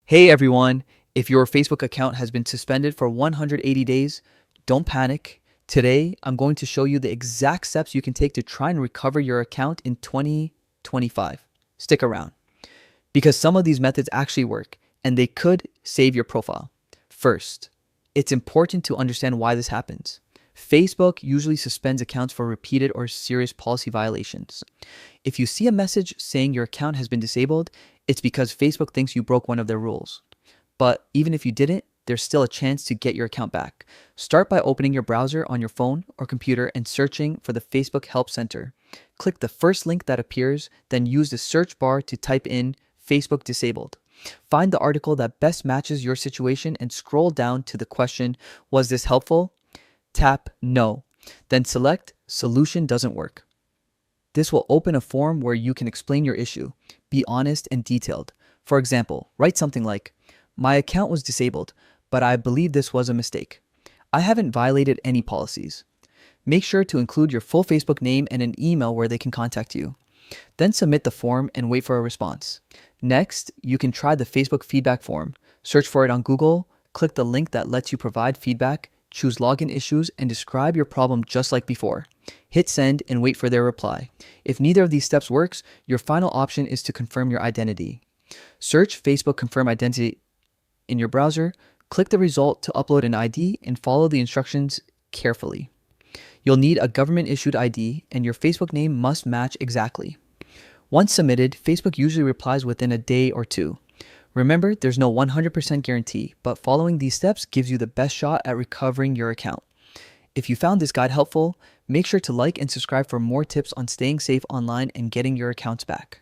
Hey everyone, if your Facebook account has been suspended for 180 days, don't panic. Today, I'm going to show you the exact steps you can take to try and recover your account in 2025. Stick around, because some of these methods actually work and they could save your profile. First, it's important to understand why this happens. Facebook usually suspends accounts for repeated or serious policy violations. If you see a message saying your account has been disabled, it's because Facebook thinks you broke one of their rules. But even if you didn't, there's still a chance to get your account back. Start by opening your browser on your phone or computer and searching for the Facebook Help Center. Click the first link that appears, then use the search bar to type in Facebook disabled. Find the article that best matches your situation and scroll down to the question, "Was this helpful?" Tap No, then select Solution doesn't work. This will open a form where you can explain your issue. Be honest and detailed. For example, write something like, "My account was disabled, but I believe this was a mistake. I haven't violated any policies." Make sure to include your full Facebook name and an email where they can contact you. Then submit the form and wait for a response. Next, you can try the Facebook feedback form. Search for it on Google, click the link that lets you provide feedback, choose login issues, and describe your problem just like before. Hit send and wait for their reply. If neither of these steps works, your final option is to confirm your identity. Search Facebook Confirm Identity in your browser, click the result to upload an ID, and follow the instructions carefully. You'll need a government-issued ID, and your Facebook name must match exactly. Once submitted, Facebook usually replies within a day or two. Remember, there's no 100% guarantee, but following these steps gives you the best shot at recovering your account. If you found this guide helpful, make sure to like and subscribe for more tips on staying safe online and getting your accounts back.